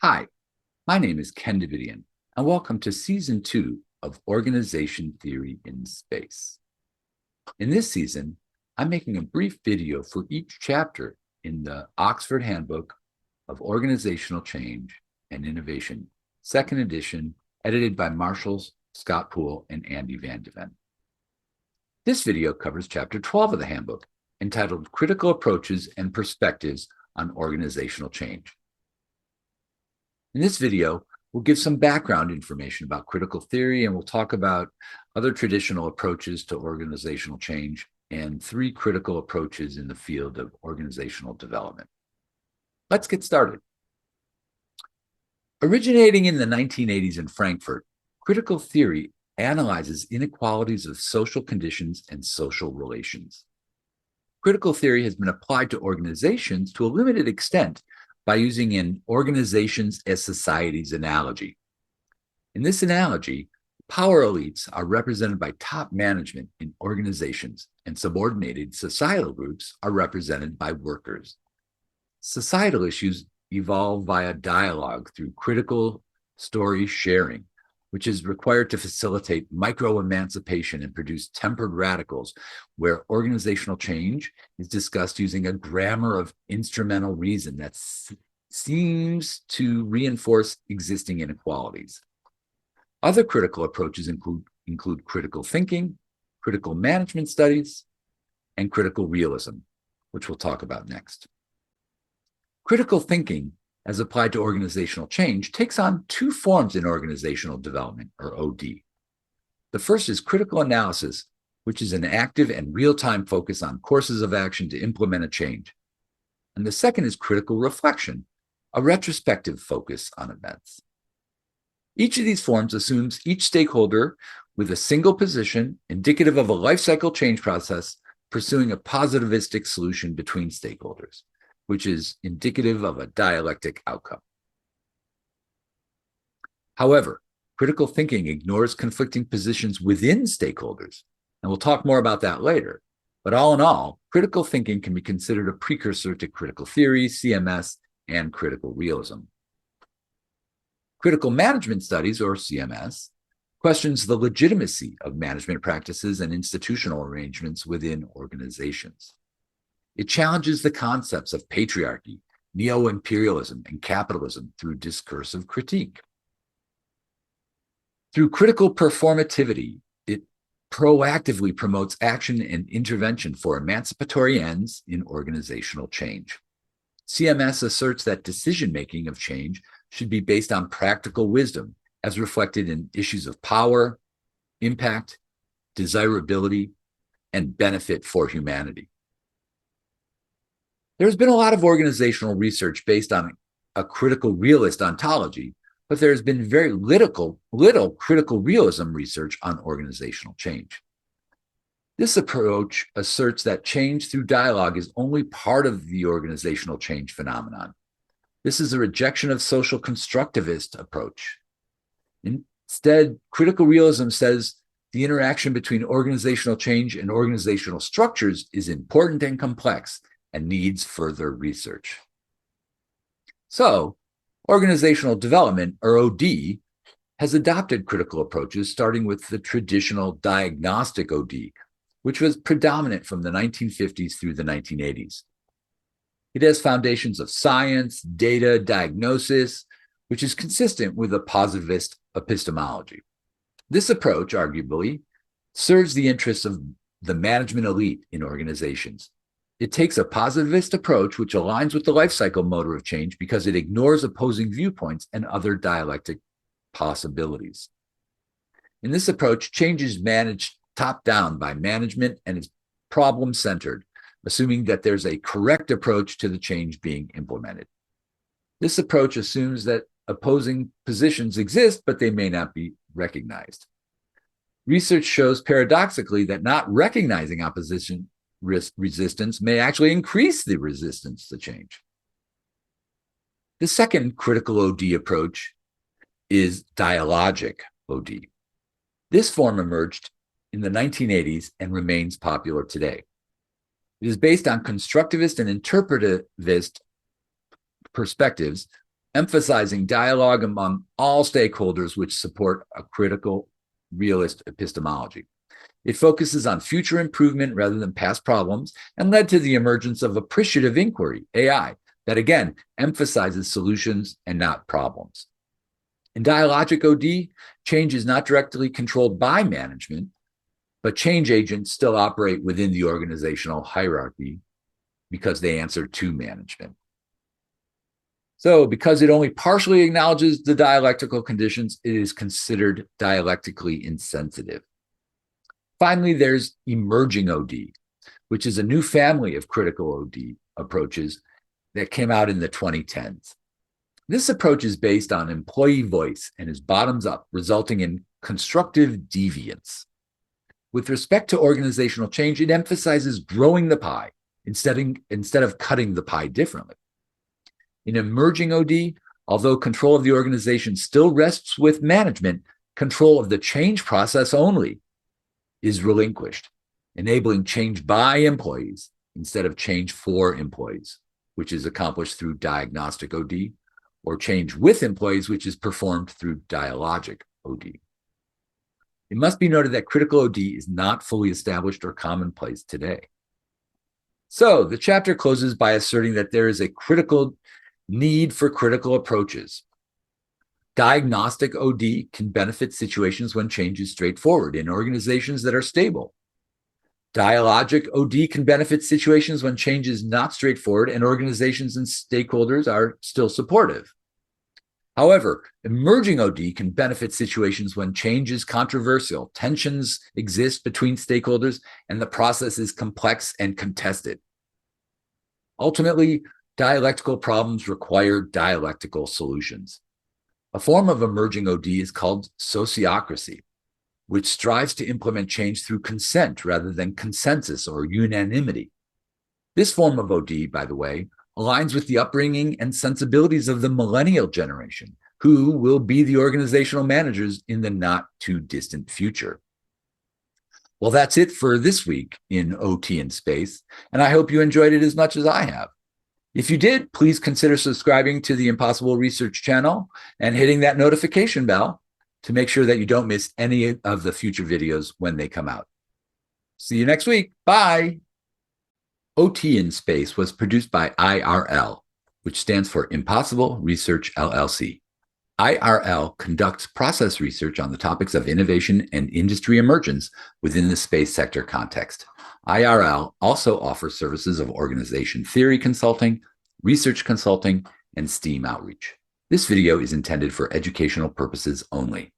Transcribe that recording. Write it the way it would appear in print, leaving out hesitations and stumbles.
Hi, my name is Ken Davidian, and welcome to Season 2 of Organization Theory in Space. In this season, I'm making a brief video for each chapter in the Oxford Handbook of Organizational Change and Innovation, second edition, edited by Marshall Scott Poole and Andy Van de Ven. This video covers Chapter 12 of the Handbook, entitled Critical Approaches and Perspectives on Organizational Change. In this video, we'll give some background information about critical theory, and we'll talk about other traditional approaches to organizational change and 3 critical approaches in the field of organizational development. Let's get started. Originating in the 1980s in Frankfurt, critical theory analyzes inequalities of social conditions and social relations. Critical theory has been applied to organizations to a limited extent by using an organizations as societies analogy. In this analogy, power elites are represented by top management in organizations, and subordinated societal groups are represented by workers. Societal issues evolve via dialogue through critical story sharing, which is required to facilitate micro-emancipation and produce tempered radicals, where organizational change is discussed using a grammar of instrumental reason that seems to reinforce existing inequalities. Other critical approaches include critical thinking, critical management studies, and critical realism, which we'll talk about next. Critical thinking, as applied to organizational change, takes on 2 forms in organizational development, or OD. The first is critical analysis, which is an active and real-time focus on courses of action to implement a change. And the second is critical reflection, a retrospective focus on events. Each of these forms assumes each stakeholder with a single position, indicative of a life cycle change process, pursuing a positivistic solution between stakeholders, which is indicative of a dialectic outcome. However, critical thinking ignores conflicting positions within stakeholders, and we'll talk more about that later. But all in all, critical thinking can be considered a precursor to critical theory, CMS, and critical realism. Critical management studies, or CMS, questions the legitimacy of management practices and institutional arrangements within organizations. It challenges the concepts of patriarchy, neo-imperialism, and capitalism through discursive critique. Through critical performativity, it proactively promotes action and intervention for emancipatory ends in organizational change. CMS asserts that decision-making of change should be based on practical wisdom, as reflected in issues of power, impact, desirability, and benefit for humanity. There's been a lot of organizational research based on a critical realist ontology, but there's been very little critical realism research on organizational change. This approach asserts that change through dialogue is only part of the organizational change phenomenon. This is a rejection of social constructivist approach. Instead, critical realism says the interaction between organizational change and organizational structures is important and complex and needs further research. So, organizational development, or OD, has adopted critical approaches, starting with the traditional diagnostic OD, which was predominant from the 1950s through the 1980s. It has foundations of science, data, diagnosis, which is consistent with a positivist epistemology. This approach, arguably, serves the interests of the management elite in organizations. It takes a positivist approach which aligns with the life cycle motor of change because it ignores opposing viewpoints and other dialectic possibilities. In this approach, change is managed top-down by management and is problem-centered, assuming that there's a correct approach to the change being implemented. This approach assumes that opposing positions exist, but they may not be recognized. Research shows paradoxically that not recognizing opposition resistance may actually increase the resistance to change. The second critical OD approach is dialogic OD. This form emerged in the 1980s and remains popular today. It is based on constructivist and interpretivist perspectives emphasizing dialogue among all stakeholders which support a critical realist epistemology. It focuses on future improvement rather than past problems and led to the emergence of appreciative inquiry, AI, that again emphasizes solutions and not problems. In dialogic OD, change is not directly controlled by management, but change agents still operate within the organizational hierarchy because they answer to management. So, because it only partially acknowledges the dialectical conditions, it is considered dialectically insensitive. Finally, there's emerging OD, which is a new family of critical OD approaches that came out in the 2010s. This approach is based on employee voice and is bottoms up, resulting in constructive deviance. With respect to organizational change, it emphasizes growing the pie instead of cutting the pie differently. In emerging OD, although control of the organization still rests with management, control of the change process only is relinquished, enabling change by employees instead of change for employees, which is accomplished through diagnostic OD, or change with employees, which is performed through dialogic OD. It must be noted that critical OD is not fully established or commonplace today. So the chapter closes by asserting that there is a critical need for critical approaches. Diagnostic OD can benefit situations when change is straightforward in organizations that are stable. Dialogic OD can benefit situations when change is not straightforward and organizations and stakeholders are still supportive. However, emerging OD can benefit situations when change is controversial, tensions exist between stakeholders, and the process is complex and contested. Ultimately, dialectical problems require dialectical solutions. A form of emerging OD is called sociocracy, which strives to implement change through consent rather than consensus or unanimity. This form of OD, by the way, aligns with the upbringing and sensibilities of the millennial generation, who will be the organizational managers in the not too distant future. Well, that's it for this week in OT in Space, and I hope you enjoyed it as much as I have. If you did, please consider subscribing to the Impossible Research channel and hitting that notification bell to make sure that you don't miss any of the future videos when they come out. See you next week. Bye. OT in Space was produced by IRL, which stands for Impossible Research LLC. IRL conducts process research on the topics of innovation and industry emergence within the space sector context. IRL also offers services of organization theory consulting, research consulting, and STEAM outreach. This video is intended for educational purposes only.